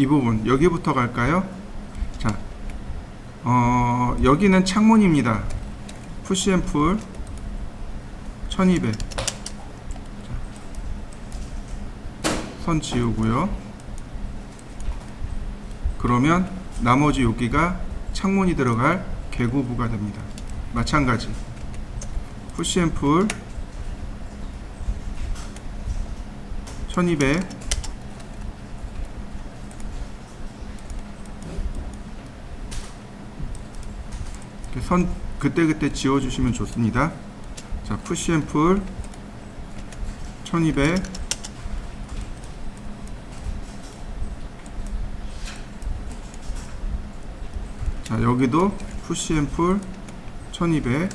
이 부분 여기부터 갈까요? 자, 여기는 창문입니다. 푸시 앤 풀 1200. 선 지우고요. 그러면 나머지 여기가 창문이 들어갈 개구부가 됩니다. 마찬가지 푸시 앤 풀 1200. 선 그때그때 지워주시면 좋습니다. 자, 푸시 앤 풀 1200. 자, 여기도 푸시 앤 풀 1200.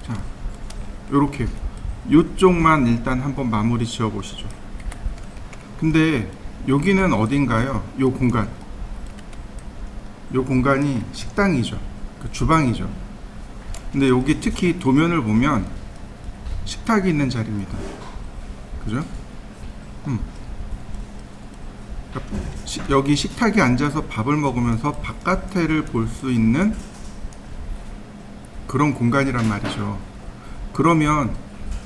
자, 요렇게 요쪽만 일단 한번 마무리 지어 보시죠. 근데 여기는 어딘가요? 요 공간, 요 공간이 식당이죠. 그 주방이죠. 근데 여기 특히 도면을 보면 식탁이 있는 자리입니다. 그죠? 그러니까 여기 식탁에 앉아서 밥을 먹으면서 바깥을 볼 수 있는 그런 공간이란 말이죠. 그러면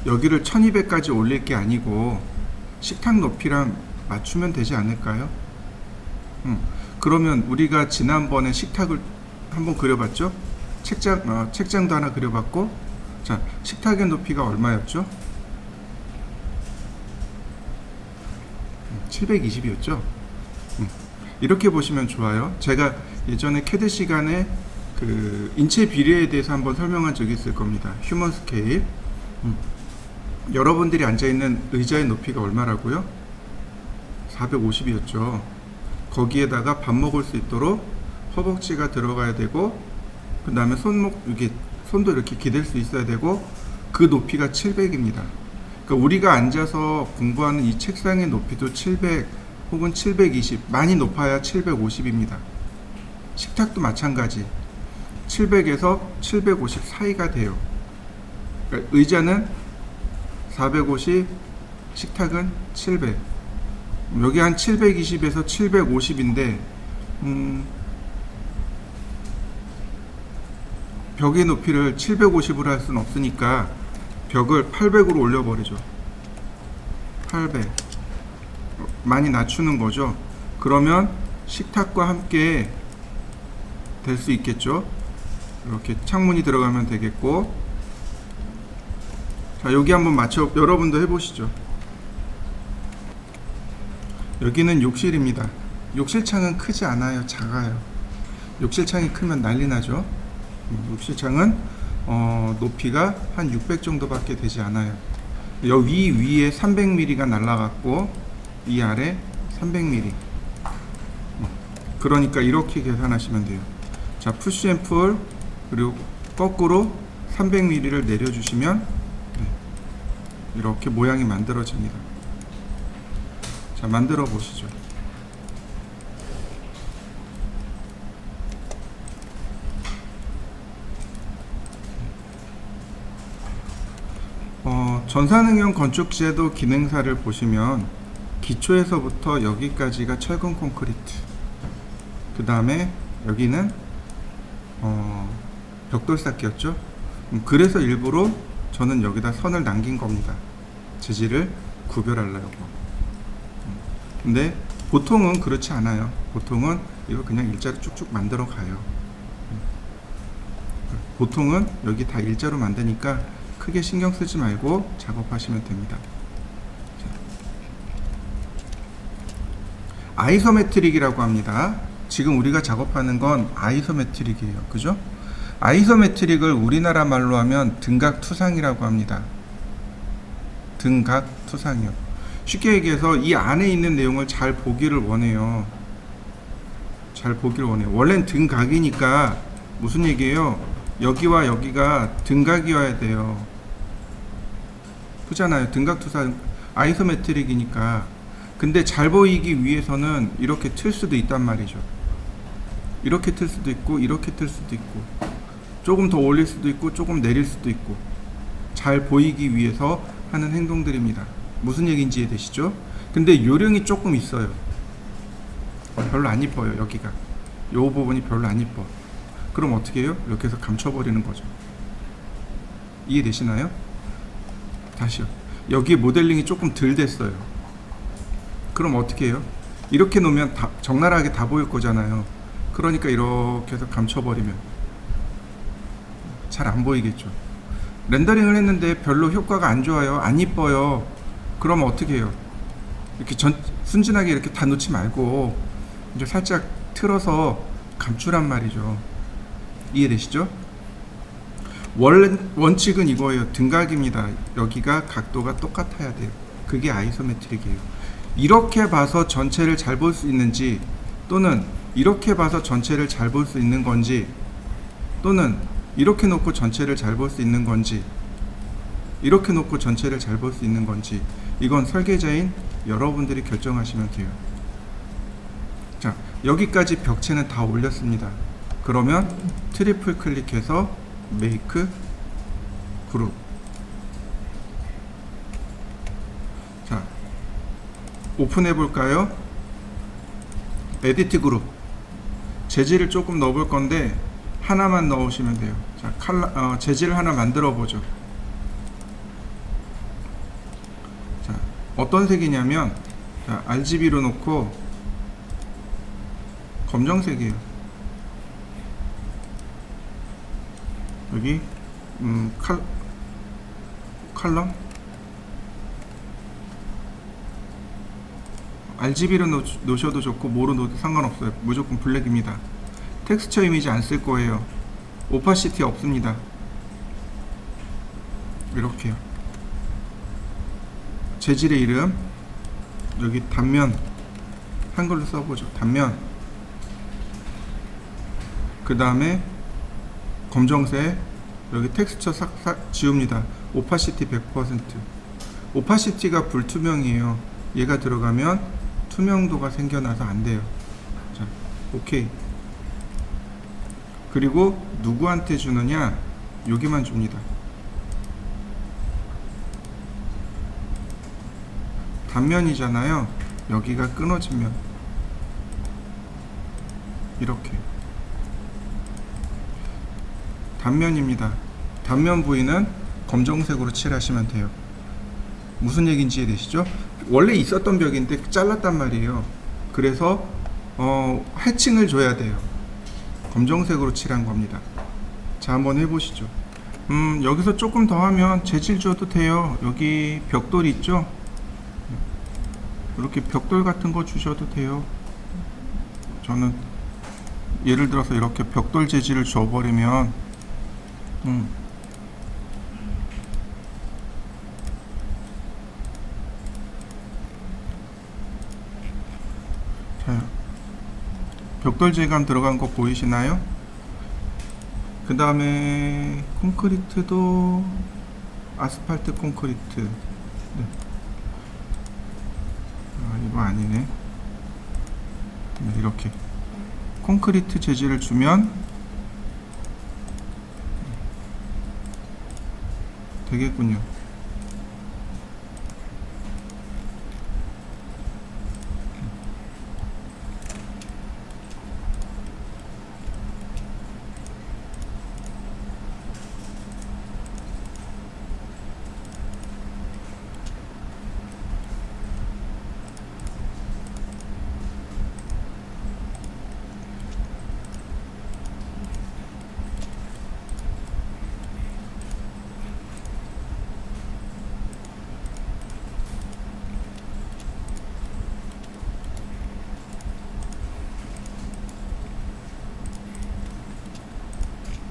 여기를 1200까지 올릴 게 아니고 식탁 높이랑 맞추면 되지 않을까요? 그러면 우리가 지난번에 식탁을 한번 그려봤죠? 책장도 하나 그려봤고, 자, 식탁의 높이가 얼마였죠? 720이었죠? 이렇게 보시면 좋아요. 제가 예전에 캐드 시간에 그 인체 비례에 대해서 한번 설명한 적이 있을 겁니다. 휴먼 스케일. 여러분들이 앉아있는 의자의 높이가 얼마라고요? 450이었죠. 거기에다가 밥 먹을 수 있도록 허벅지가 들어가야 되고, 그 다음에 손도 이렇게 기댈 수 있어야 되고, 그 높이가 700입니다. 그러니까 우리가 앉아서 공부하는 이 책상의 높이도 700 혹은 720, 많이 높아야 750입니다. 식탁도 마찬가지 700에서 750 사이가 돼요. 그러니까 의자는 450, 식탁은 700. 여기 한 720에서 750인데 벽의 높이를 750으로 할 수는 없으니까 벽을 800으로 올려버리죠. 800 많이 낮추는 거죠. 그러면 식탁과 함께 될 수 있겠죠. 이렇게 창문이 들어가면 되겠고, 자, 여기 한번 여러분도 해보시죠. 여기는 욕실입니다. 욕실창은 크지 않아요. 작아요. 욕실창이 크면 난리 나죠. 욕실창은 높이가 한 600 정도밖에 되지 않아요. 여기 위에 300mm가 날라갔고 이 아래 300mm. 그러니까 이렇게 계산하시면 돼요. 자, 푸시 앤 풀 그리고 거꾸로 300mm를 내려주시면 이렇게 모양이 만들어집니다. 자, 만들어 보시죠. 전산응용 건축제도 기능사를 보시면 기초에서부터 여기까지가 철근 콘크리트, 그 다음에 여기는 벽돌 쌓기였죠. 그래서 일부러 저는 여기다 선을 남긴 겁니다. 재질을 구별하려고. 근데 보통은 그렇지 않아요. 보통은 이거 그냥 일자로 쭉쭉 만들어 가요. 보통은 여기 다 일자로 만드니까 크게 신경 쓰지 말고 작업하시면 됩니다. 아이소메트릭이라고 합니다. 지금 우리가 작업하는 건 아이소메트릭이에요. 그죠? 아이소메트릭을 우리나라 말로 하면 등각투상이라고 합니다. 등각투상이요. 쉽게 얘기해서 이 안에 있는 내용을 잘 보기를 원해요. 잘 보기를 원해요. 원래는 등각이니까 무슨 얘기예요? 여기와 여기가 등각이어야 돼요. 그잖아요. 등각투상 아이소메트릭이니까. 근데 잘 보이기 위해서는 이렇게 틀 수도 있단 말이죠. 이렇게 틀 수도 있고 이렇게 틀 수도 있고 조금 더 올릴 수도 있고 조금 내릴 수도 있고 잘 보이기 위해서 하는 행동들입니다. 무슨 얘기인지 이해되시죠? 근데 요령이 조금 있어요. 별로 안 이뻐요. 여기가 요 부분이 별로 안 이뻐. 그럼 어떻게 해요? 이렇게 해서 감춰버리는 거죠. 이해되시나요? 다시요. 여기 모델링이 조금 덜 됐어요. 그럼 어떻게 해요? 이렇게 놓으면 적나라하게 다 보일 거잖아요. 그러니까 이렇게 해서 감춰버리면 잘 안 보이겠죠. 렌더링을 했는데 별로 효과가 안 좋아요. 안 이뻐요. 그러면 어떻게 해요? 이렇게 순진하게 이렇게 다 놓지 말고 이제 살짝 틀어서 감추란 말이죠. 이해되시죠? 원칙은 이거예요. 등각입니다. 여기가 각도가 똑같아야 돼요. 그게 아이소메트릭이에요. 이렇게 봐서 전체를 잘 볼 수 있는지, 또는 이렇게 봐서 전체를 잘 볼 수 있는 건지, 또는 이렇게 놓고 전체를 잘 볼 수 있는 건지, 이렇게 놓고 전체를 잘 볼 수 있는 건지, 이건 설계자인 여러분들이 결정하시면 돼요. 자, 여기까지 벽체는 다 올렸습니다. 그러면 트리플 클릭해서 메이크 그룹. 자, 오픈해 볼까요? 에디트 그룹. 재질을 조금 넣어 볼 건데 하나만 넣으시면 돼요. 자, 재질을 하나 만들어 보죠. 자, 어떤 색이냐면, 자, RGB로 놓고 검정색이에요. 여기 컬럼 RGB로 놓으셔도 좋고 뭐로 놓어도 상관없어요. 무조건 블랙입니다. 텍스처 이미지 안 쓸 거예요. 오파시티 없습니다. 이렇게요. 재질의 이름 여기 단면 한글로 써보죠. 단면. 그 다음에 검정색. 여기 텍스처 싹 지웁니다. 오파시티 100%. 오파시티가 불투명이에요. 얘가 들어가면 투명도가 생겨나서 안 돼요. 자, 오케이. 그리고 누구한테 주느냐? 여기만 줍니다. 단면이잖아요. 여기가 끊어지면 이렇게 단면입니다. 단면 부위는 검정색으로 칠하시면 돼요. 무슨 얘기인지 이해되시죠? 원래 있었던 벽인데 잘랐단 말이에요. 그래서 해칭을 줘야 돼요. 검정색으로 칠한 겁니다. 자, 한번 해보시죠. 여기서 조금 더 하면 재질 줘도 돼요. 여기 벽돌 있죠? 이렇게 벽돌 같은 거 주셔도 돼요. 저는 예를 들어서 이렇게 벽돌 재질을 줘버리면 자, 벽돌 질감 들어간 거 보이시나요? 그 다음에 콘크리트도 아스팔트 콘크리트. 네. 이거 아니네. 네, 이렇게 콘크리트 재질을 주면 되겠군요.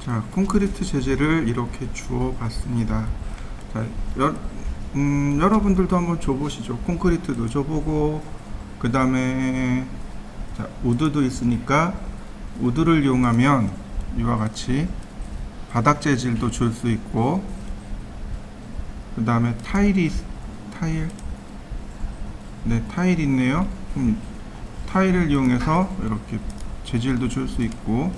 자, 콘크리트 재질을 이렇게 주어 봤습니다. 자, 여러분들도 한번 줘보시죠. 콘크리트도 줘보고, 그 다음에 우드도 있으니까 우드를 이용하면 이와 같이 바닥 재질도 줄 수 있고, 그 다음에 타일 있네요. 타일을 이용해서 이렇게 재질도 줄 수 있고,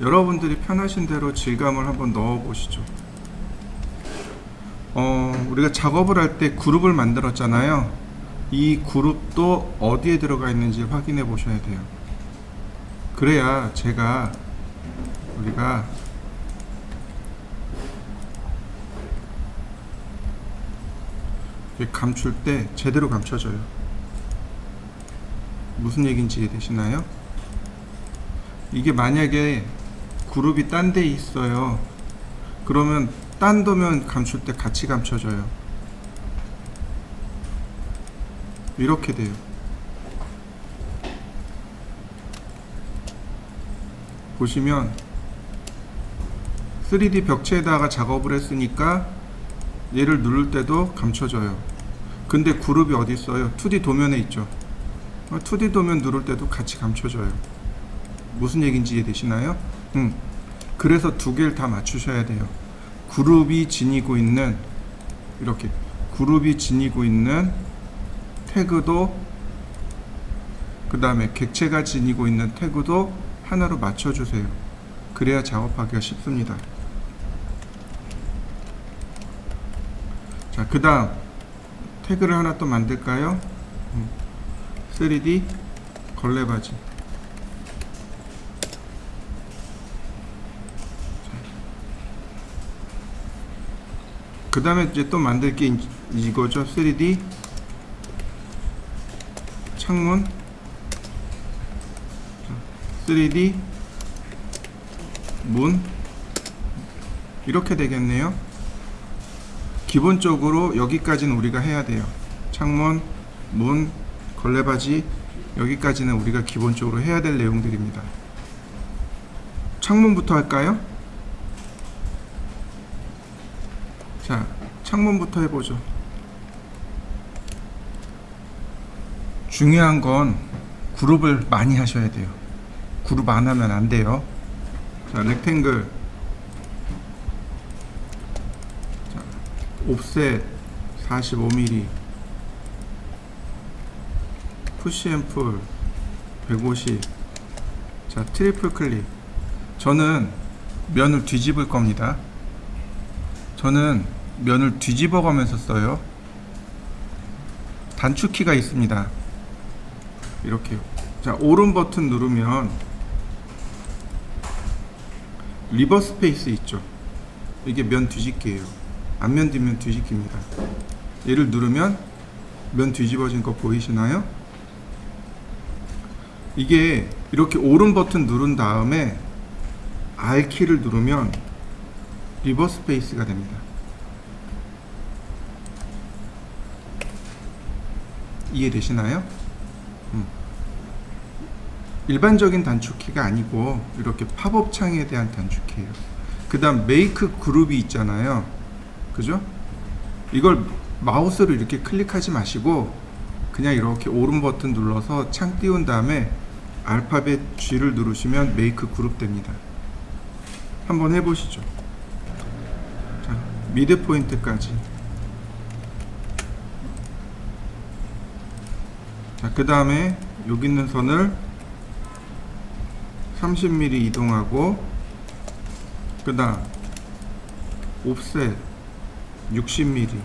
여러분들이 편하신 대로 질감을 한번 넣어 보시죠. 우리가 작업을 할 때 그룹을 만들었잖아요. 이 그룹도 어디에 들어가 있는지 확인해 보셔야 돼요. 그래야 우리가 감출 때 제대로 감춰져요. 무슨 얘기인지 이해되시나요? 이게 만약에 그룹이 딴 데 있어요. 그러면 딴 도면 감출 때 같이 감춰져요. 이렇게 돼요. 보시면 3D 벽체에다가 작업을 했으니까 얘를 누를 때도 감춰져요. 근데 그룹이 어디 있어요? 2D 도면에 있죠. 2D 도면 누를 때도 같이 감춰져요. 무슨 얘기인지 이해되시나요? 그래서 두 개를 다 맞추셔야 돼요. 그룹이 지니고 있는 이렇게 그룹이 지니고 있는 태그도, 그 다음에 객체가 지니고 있는 태그도 하나로 맞춰주세요. 그래야 작업하기가 쉽습니다. 자, 그 다음 태그를 하나 또 만들까요? 3D 걸레바지. 그 다음에 이제 또 만들 게 이거죠. 3D 창문, 3D 문, 이렇게 되겠네요. 기본적으로 여기까지는 우리가 해야 돼요. 창문, 문, 걸레바지, 여기까지는 우리가 기본적으로 해야 될 내용들입니다. 창문부터 할까요? 자, 창문부터 해보죠. 중요한 건 그룹을 많이 하셔야 돼요. 그룹 안 하면 안 돼요. 자, 렉탱글, 자, 옵셋 45mm, 푸시 앤 풀 150. 자, 트리플 클릭. 저는 면을 뒤집을 겁니다. 저는 면을 뒤집어 가면서 써요. 단축키가 있습니다. 이렇게요. 자, 오른 버튼 누르면 리버 스페이스 있죠. 이게 면 뒤집기예요. 앞면 뒷면 뒤집기입니다. 얘를 누르면 면 뒤집어진 거 보이시나요? 이게 이렇게 오른 버튼 누른 다음에 R키를 누르면 리버 스페이스가 됩니다. 이해되시나요? 일반적인 단축키가 아니고 이렇게 팝업 창에 대한 단축키예요. 그 다음 메이크 그룹이 있잖아요. 그죠? 이걸 마우스로 이렇게 클릭하지 마시고 그냥 이렇게 오른 버튼 눌러서 창 띄운 다음에 알파벳 G를 누르시면 메이크 그룹 됩니다. 한번 해보시죠. 자, 미드 포인트까지. 자, 그 다음에 여기 있는 선을 30mm 이동하고, 그 다음 옵셋 60mm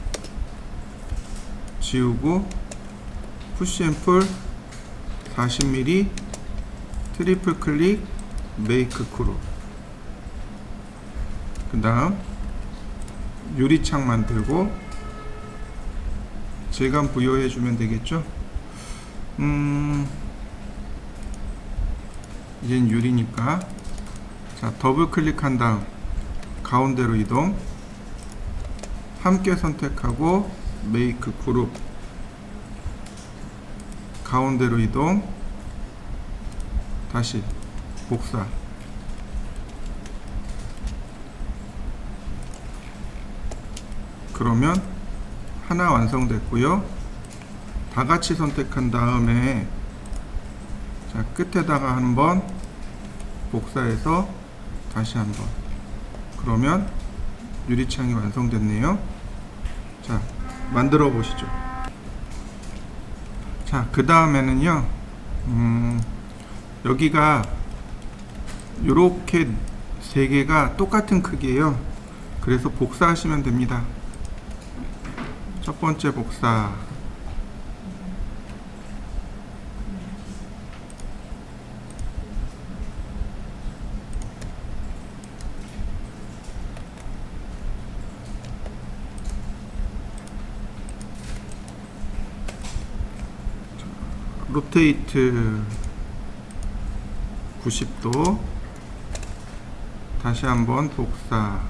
지우고, 푸시 앤 풀 40mm, 트리플 클릭, 메이크 그룹. 그 다음 유리창 만들고 질감 부여해 주면 되겠죠. 이젠 유리니까, 자, 더블 클릭한 다음 가운데로 이동, 함께 선택하고 메이크 그룹, 가운데로 이동, 다시 복사. 그러면 하나 완성됐고요. 다 같이 선택한 다음에, 자, 끝에다가 한번 복사해서 다시 한번. 그러면 유리창이 완성됐네요. 자, 만들어 보시죠. 자, 그 다음에는요, 여기가 요렇게 세 개가 똑같은 크기예요. 그래서 복사하시면 됩니다. 첫 번째 복사, 로테이트 90도, 다시 한번 복사,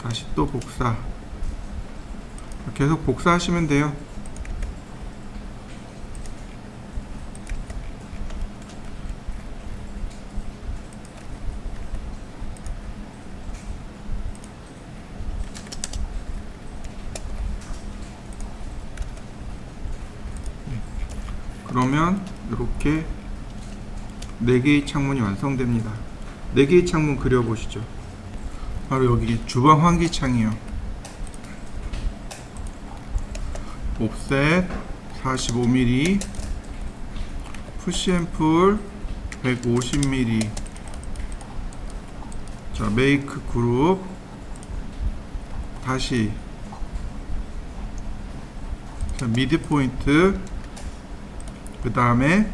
다시 또 복사. 계속 복사하시면 돼요. 그러면 이렇게 4개의 창문이 완성됩니다. 4개의 창문 그려보시죠. 바로 여기 주방 환기창이요. 옵셋 45mm, 푸시앤풀 150mm. 자, 메이크 그룹, 다시 자, 미드 포인트, 그 다음에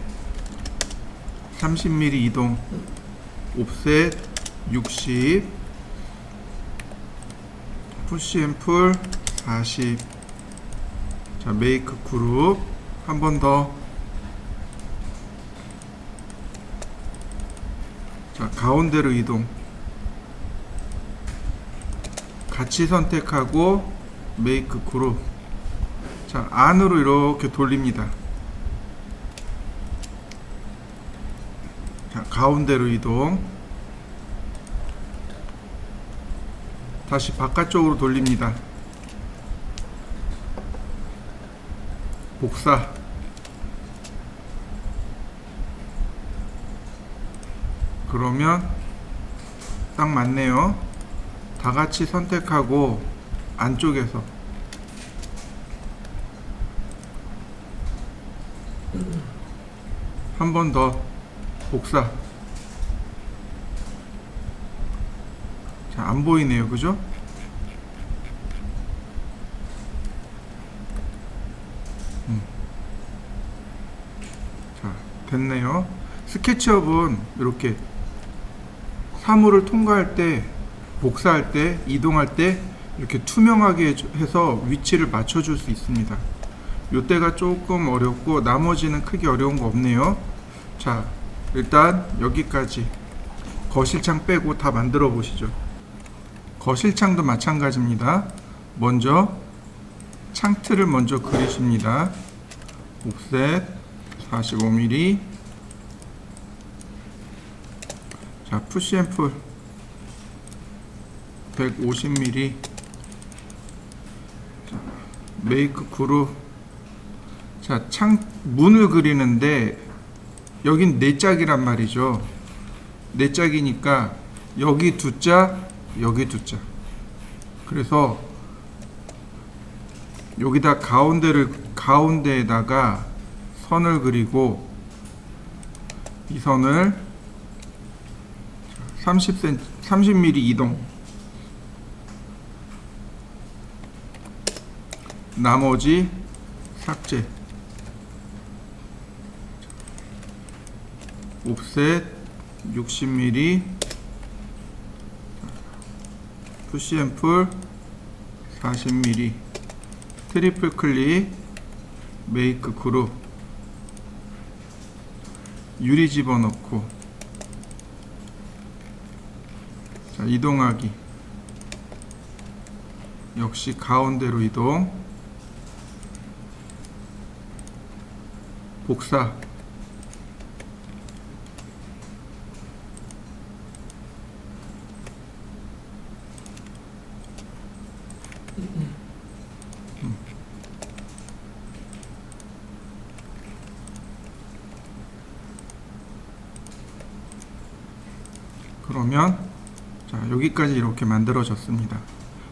30mm 이동, 옵셋 60, 푸시앤풀 40. 자, 메이크 그룹 한 번 더. 자, 가운데로 이동, 같이 선택하고 메이크 그룹. 자, 안으로 이렇게 돌립니다. 자, 가운데로 이동, 다시 바깥쪽으로 돌립니다. 복사. 그러면 딱 맞네요. 다 같이 선택하고 안쪽에서 한 번 더 복사. 자, 안 보이네요, 그죠? 자, 됐네요. 스케치업은 이렇게 사물을 통과할 때, 복사할 때, 이동할 때 이렇게 투명하게 해서 위치를 맞춰줄 수 있습니다. 요때가 조금 어렵고 나머지는 크게 어려운 거 없네요. 자, 일단 여기까지 거실창 빼고 다 만들어 보시죠. 거실창도 마찬가지입니다. 먼저 창틀을 먼저 그리십니다. 옵셋 45mm. 자, 푸시앤풀 150mm. 자, 메이크 그룹. 자, 문을 그리는데 여긴 4짝이란 말이죠. 4짝이니까 여기 2짝, 여기 2짝. 그래서 여기다 가운데에다가 선을 그리고 이 선을 30mm 이동, 나머지 삭제. 옵셋 60mm, 푸시앤풀 40mm, 트리플 클릭, 메이크 그룹, 유리 집어넣고, 자, 이동하기. 역시 가운데로 이동, 복사. 그러면 자, 여기까지 이렇게 만들어졌습니다.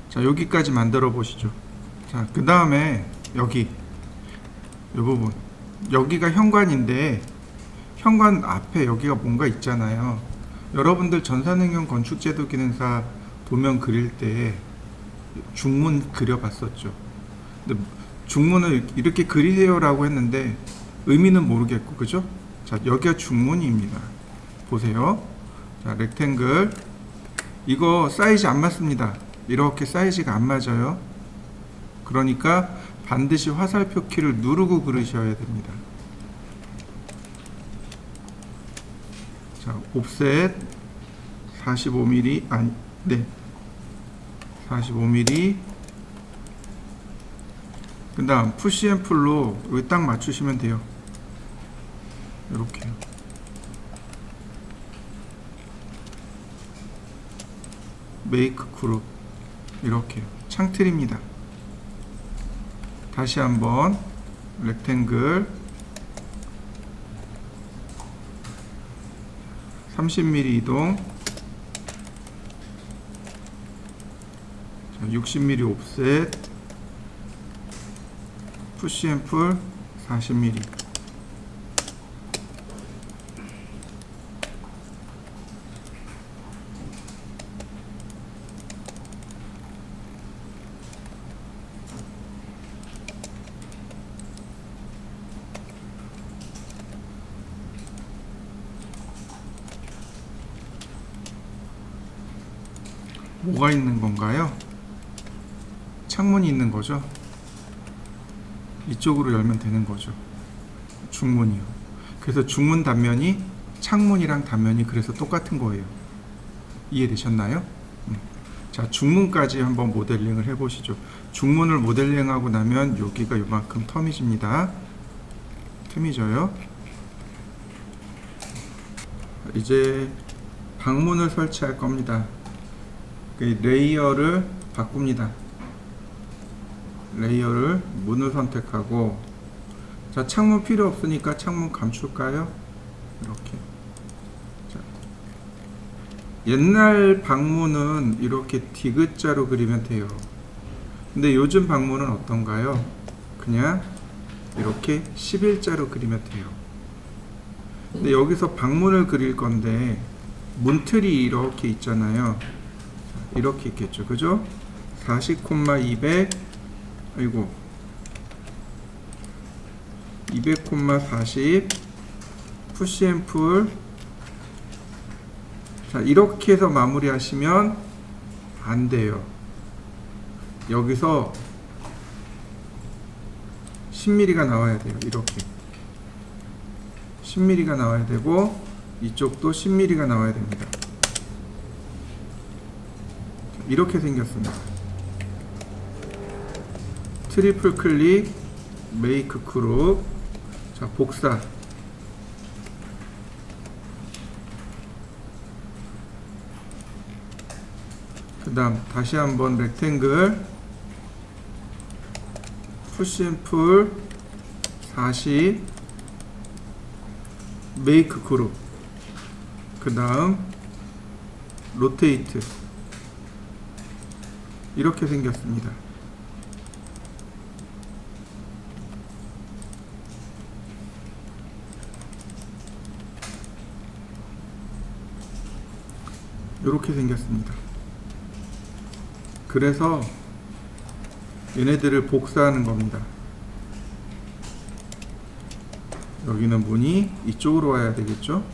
자, 여기까지 만들어 보시죠. 자, 그 다음에 여기 이 부분, 여기가 현관인데 현관 앞에 여기가 뭔가 있잖아요. 여러분들 전산응용 건축제도 기능사 도면 그릴 때 중문 그려봤었죠. 근데 중문을 이렇게 그리세요라고 했는데 의미는 모르겠고, 그죠? 자, 여기가 중문입니다. 보세요. 자, 렉탱글. 이거 사이즈 안 맞습니다. 이렇게 사이즈가 안 맞아요. 그러니까 반드시 화살표 키를 누르고 그리셔야 됩니다. 자, 옵셋 45mm, 아니, 네. 45mm. 그 다음 푸시 앤 풀로 여기 딱 맞추시면 돼요. 이렇게요. 메이크 그룹. 이렇게요. 창틀입니다. 다시 한번 렉탱글 30mm 이동. 60mm 옵셋. 푸시 앤 풀 40mm. 뭐가 있는 건가요? 창문이 있는 거죠. 이쪽으로 열면 되는 거죠. 중문이요. 그래서 중문 단면이 창문이랑 단면이 그래서 똑같은 거예요. 이해되셨나요? 자, 중문까지 한번 모델링을 해보시죠. 중문을 모델링하고 나면 여기가 요만큼 텀이집니다. 틈이 져요. 이제 방문을 설치할 겁니다. 레이어를 바꿉니다. 레이어를 문을 선택하고, 자, 창문 필요 없으니까 창문 감출까요? 이렇게. 자, 옛날 방문은 이렇게 디귿자로 그리면 돼요. 근데 요즘 방문은 어떤가요? 그냥 이렇게 11자로 그리면 돼요. 근데 여기서 방문을 그릴 건데 문틀이 이렇게 있잖아요. 이렇게 있겠죠, 그죠? 40,200, 아이고, 200,40, 푸시 앤 풀. 자, 이렇게 해서 마무리 하시면 안 돼요. 여기서 10mm가 나와야 돼요. 이렇게 10mm가 나와야 되고, 이쪽도 10mm가 나와야 됩니다. 이렇게 생겼습니다. 트리플 클릭, 메이크 그룹. 자, 복사. 그 다음 다시 한번 렉탱글, 푸시 앤 풀 40, 메이크 그룹. 그 다음 로테이트. 이렇게 생겼습니다. 이렇게 생겼습니다. 그래서 얘네들을 복사하는 겁니다. 여기는 문이 이쪽으로 와야 되겠죠?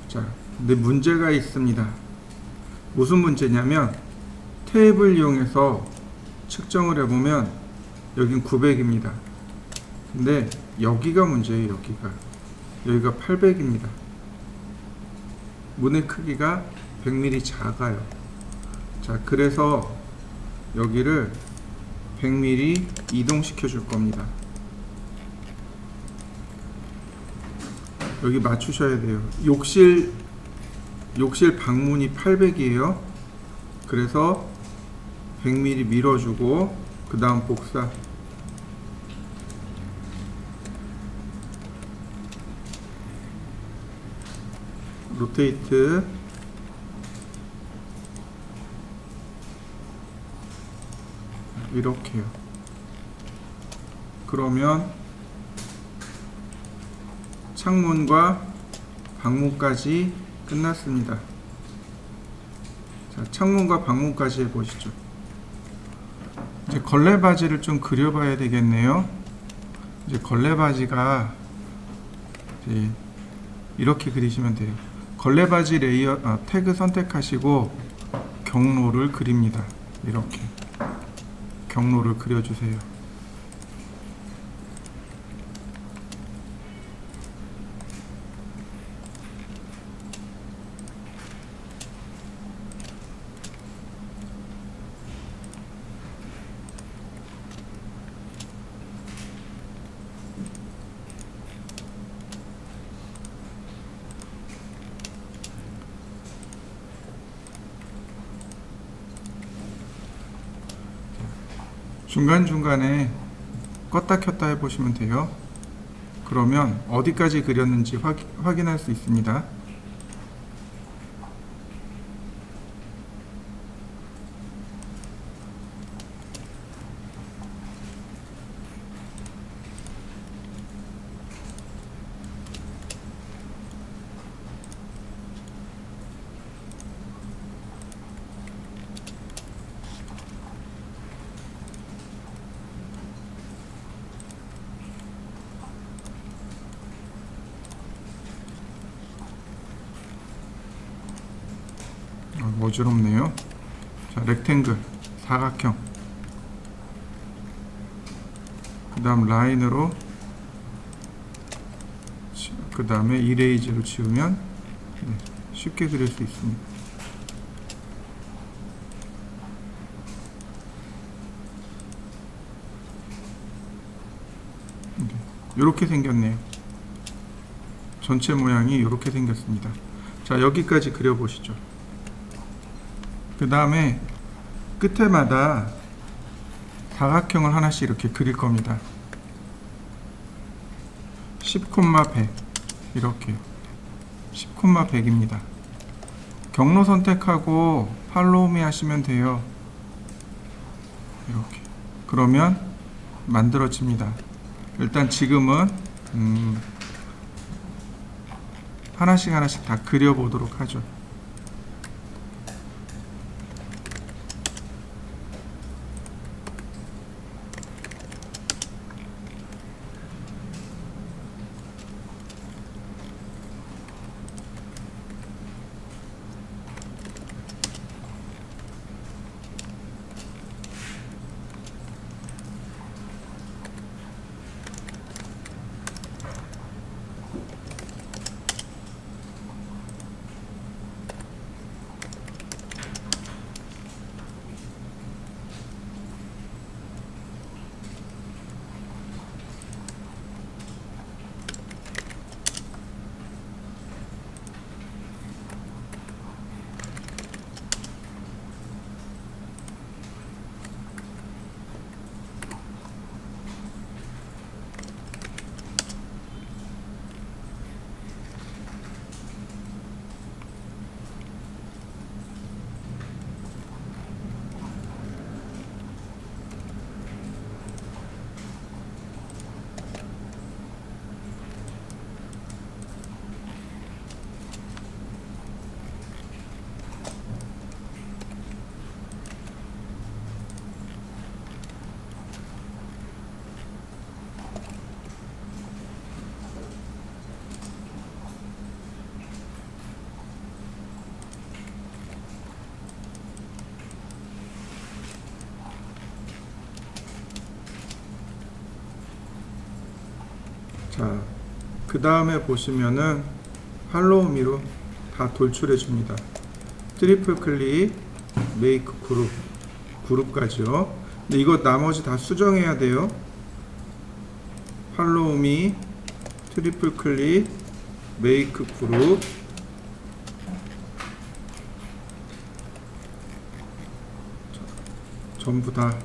자, 근데 문제가 있습니다. 무슨 문제냐면 테이블 이용해서 측정을 해보면 여긴 900입니다. 근데 여기가 문제예요. 여기가 800입니다. 문의 크기가 100mm 작아요. 자, 그래서 여기를 100mm 이동시켜 줄 겁니다. 여기 맞추셔야 돼요. 욕실 방문이 800이에요. 그래서 100mm 밀어주고 그 다음 복사. 로테이트. 이렇게요. 그러면 창문과 방문까지 끝났습니다. 자, 창문과 방문까지 해보시죠. 이제 걸레바지를 좀 그려봐야 되겠네요. 이제 걸레바지가 이제 이렇게 그리시면 돼요. 걸레바지 레이어 태그 선택하시고 경로를 그립니다. 이렇게 경로를 그려주세요. 중간중간에 껐다 켰다 해보시면 돼요. 그러면 어디까지 그렸는지 확인할 수 있습니다. 어지럽네요. 자, 렉탱글, 사각형. 그 다음 라인으로, 그 다음에 이레이즈로 지우면 쉽게 그릴 수 있습니다. 이렇게 생겼네요. 전체 모양이 이렇게 생겼습니다. 자, 여기까지 그려보시죠. 그 다음에 끝에마다 사각형을 하나씩 이렇게 그릴 겁니다. 10,100 이렇게요. 10,100입니다. 경로 선택하고 팔로우미 하시면 돼요. 이렇게. 그러면 만들어집니다. 일단 지금은 하나씩 다 그려보도록 하죠. 자, 그 다음에 보시면은 팔로우미로 다 돌출해 줍니다. 트리플 클릭, 메이크 그룹까지요. 근데 이거 나머지 다 수정해야 돼요. 팔로우 미, 트리플 클릭, 메이크 그룹. 전부 다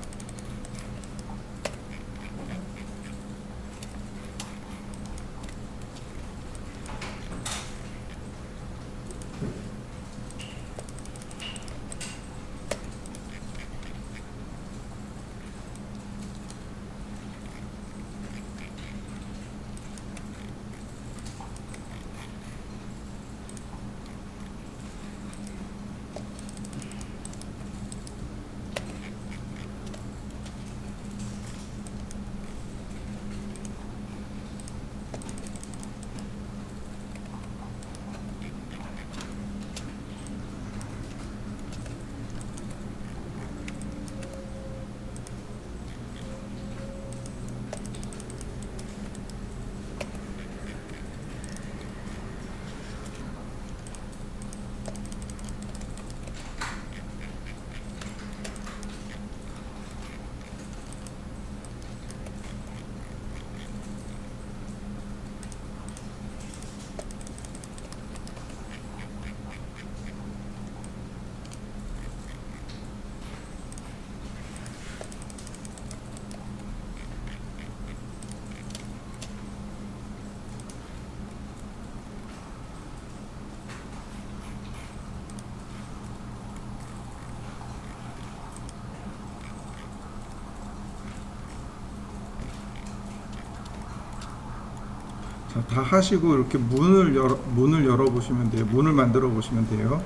자, 다 하시고 이렇게 문을 열어 보시면 돼요. 문을 만들어 보시면 돼요.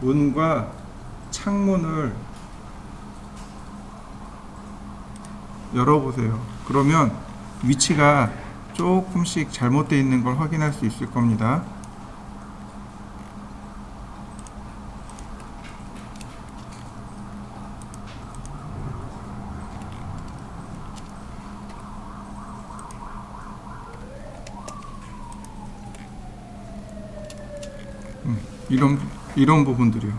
문과 창문을 열어 보세요. 그러면 위치가 조금씩 잘못되어 있는 걸 확인할 수 있을 겁니다. 이런 부분들이요.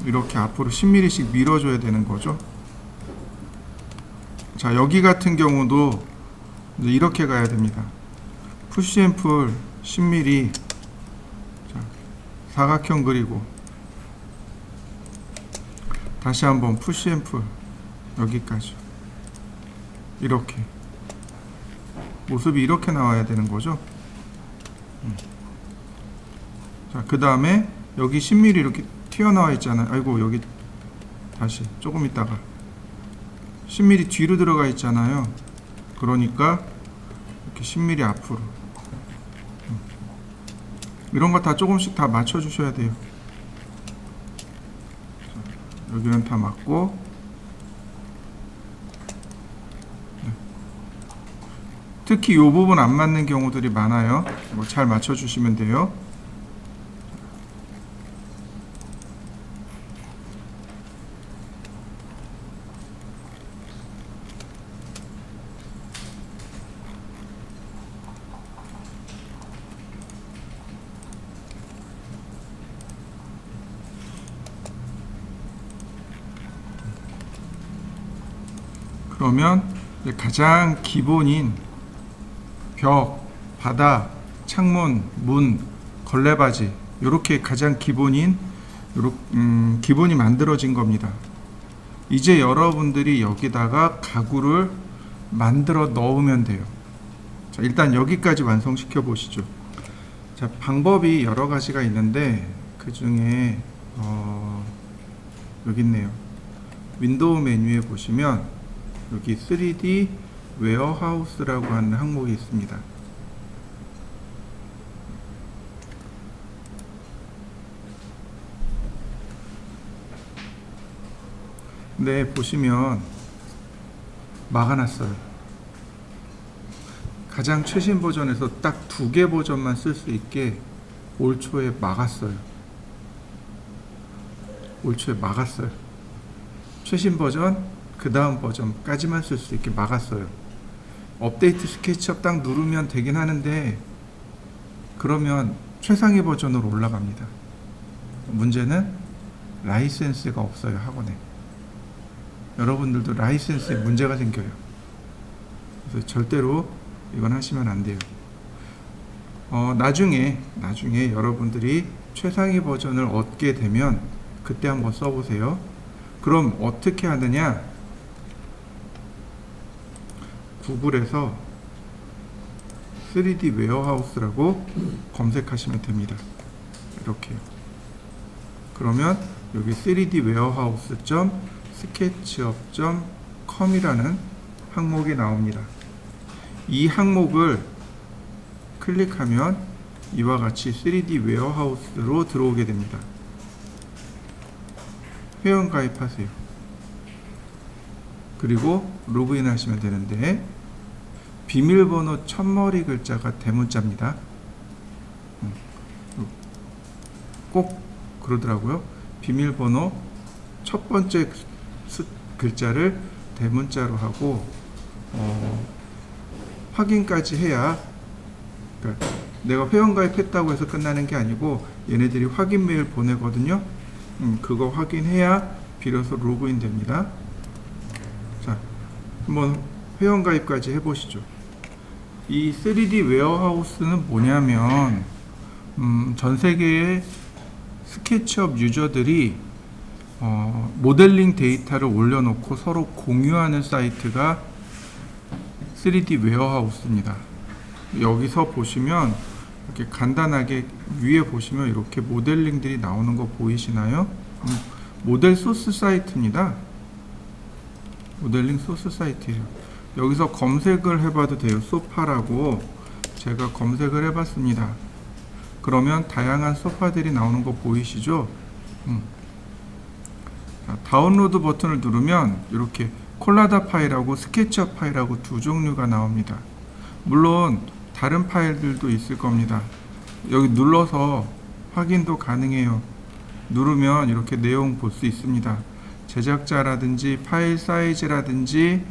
이렇게 앞으로 10mm씩 밀어줘야 되는 거죠. 자, 여기 같은 경우도 이제 이렇게 가야 됩니다. 푸시 앤 풀 10mm. 자, 사각형 그리고 다시 한번 푸시 앤 풀 여기까지. 이렇게 모습이 이렇게 나와야 되는 거죠. 자, 그 다음에 여기 10mm 이렇게 튀어나와 있잖아요. 아이고, 여기 다시 조금 있다가 10mm 뒤로 들어가 있잖아요. 그러니까 이렇게 10mm 앞으로. 이런 거 다 조금씩 다 맞춰 주셔야 돼요. 자, 여기는 다 맞고, 특히 이 부분 안 맞는 경우들이 많아요. 뭐 잘 맞춰 주시면 돼요. 그러면 이제 가장 기본인 벽, 바닥, 창문, 문, 걸레바지, 이렇게 가장 기본인 기본이 만들어진 겁니다. 이제 여러분들이 여기다가 가구를 만들어 넣으면 돼요. 자, 일단 여기까지 완성시켜 보시죠. 자, 방법이 여러 가지가 있는데 그 중에 여기 있네요. 윈도우 메뉴에 보시면 여기 3D 웨어하우스라고 하는 항목이 있습니다. 네, 보시면 막아놨어요. 가장 최신 버전에서 딱 2개 버전만 쓸 수 있게 올 초에 막았어요. 올 초에 막았어요. 최신 버전, 그 다음 버전까지만 쓸 수 있게 막았어요. 업데이트 스케치업 딱 누르면 되긴 하는데, 그러면 최상위 버전으로 올라갑니다. 문제는 라이센스가 없어요, 학원에. 여러분들도 라이센스에 문제가 생겨요. 그래서 절대로 이건 하시면 안 돼요. 나중에 여러분들이 최상위 버전을 얻게 되면 그때 한번 써보세요. 그럼 어떻게 하느냐? 구글에서 3D 웨어하우스라고 검색하시면 됩니다. 이렇게요. 그러면 여기 3D warehouse.sketchup.com이라는 항목이 나옵니다. 이 항목을 클릭하면 이와 같이 3D 웨어하우스로 들어오게 됩니다. 회원 가입하세요. 그리고 로그인 하시면 되는데, 비밀번호 첫머리 글자가 대문자입니다. 꼭 그러더라고요. 비밀번호 첫 번째 글자를 대문자로 하고 확인까지 해야, 그러니까 내가 회원가입했다고 해서 끝나는 게 아니고 얘네들이 확인 메일 보내거든요. 그거 확인해야 비로소 로그인 됩니다. 자, 한번 회원가입까지 해보시죠. 이 3D 웨어하우스는 뭐냐면 전 세계의 스케치업 유저들이 모델링 데이터를 올려놓고 서로 공유하는 사이트가 3D 웨어하우스입니다. 여기서 보시면 이렇게 간단하게 위에 보시면 이렇게 모델링들이 나오는 거 보이시나요? 모델 소스 사이트입니다. 모델링 소스 사이트예요. 여기서 검색을 해봐도 돼요. 소파라고 제가 검색을 해봤습니다. 그러면 다양한 소파들이 나오는 거 보이시죠? 자, 다운로드 버튼을 누르면 이렇게 콜라다 파일하고 스케치업 파일하고 두 종류가 나옵니다. 물론 다른 파일들도 있을 겁니다. 여기 눌러서 확인도 가능해요. 누르면 이렇게 내용 볼 수 있습니다. 제작자라든지 파일 사이즈라든지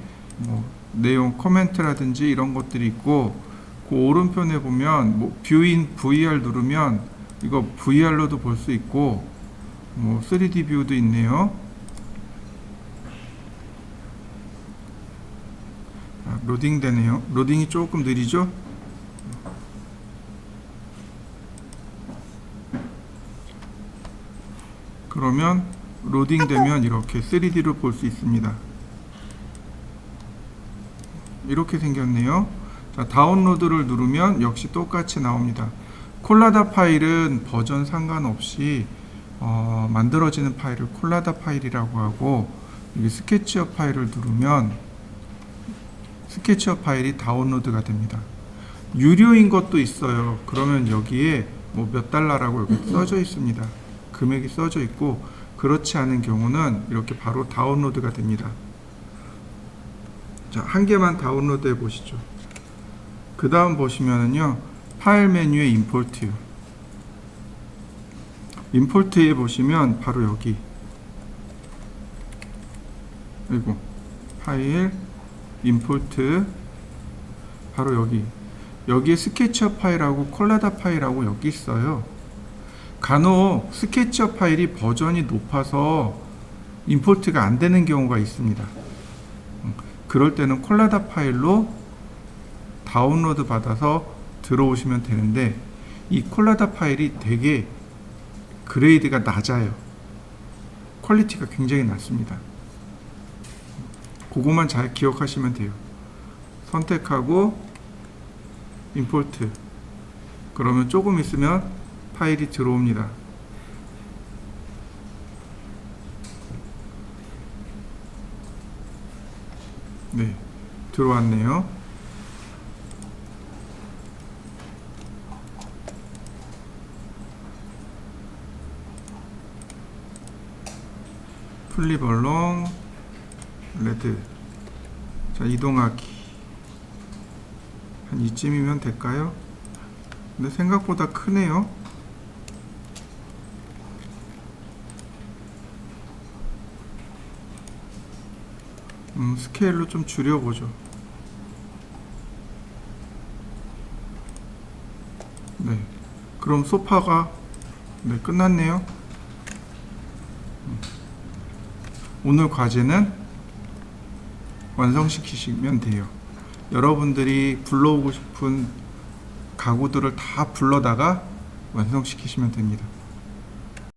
내용 코멘트라든지 이런 것들이 있고, 그 오른편에 보면 뷰인 VR 누르면 이거 VR로도 볼 수 있고 3D 뷰도 있네요. 로딩 되네요. 로딩이 조금 느리죠? 그러면 로딩 되면 이렇게 3D로 볼 수 있습니다. 이렇게 생겼네요. 자, 다운로드를 누르면 역시 똑같이 나옵니다. 콜라다 파일은 버전 상관없이 만들어지는 파일을 콜라다 파일이라고 하고, 여기 스케치업 파일을 누르면 스케치업 파일이 다운로드가 됩니다. 유료인 것도 있어요. 그러면 여기에 몇 달러라고 여기 써져 있습니다. 금액이 써져 있고, 그렇지 않은 경우는 이렇게 바로 다운로드가 됩니다. 자, 한 개만 다운로드 해 보시죠. 그 다음 보시면은요, 파일 메뉴에 임포트. 임포트에 보시면 바로 여기. 그리고 파일, 임포트. 바로 여기. 여기에 스케치업 파일하고 콜라다 파일하고 여기 있어요. 간혹 스케치업 파일이 버전이 높아서 임포트가 안 되는 경우가 있습니다. 그럴 때는 콜라다 파일로 다운로드 받아서 들어오시면 되는데, 이 콜라다 파일이 되게 그레이드가 낮아요. 퀄리티가 굉장히 낮습니다. 그것만 잘 기억하시면 돼요. 선택하고 임포트. 그러면 조금 있으면 파일이 들어옵니다. 네, 들어왔네요. 플립 얼롱 레드. 자, 이동하기. 한 이쯤이면 될까요? 근데 생각보다 크네요. 스케일로 좀 줄여보죠. 네, 그럼 소파가 네, 끝났네요. 오늘 과제는 완성시키시면 돼요. 여러분들이 불러오고 싶은 가구들을 다 불러다가 완성시키시면 됩니다.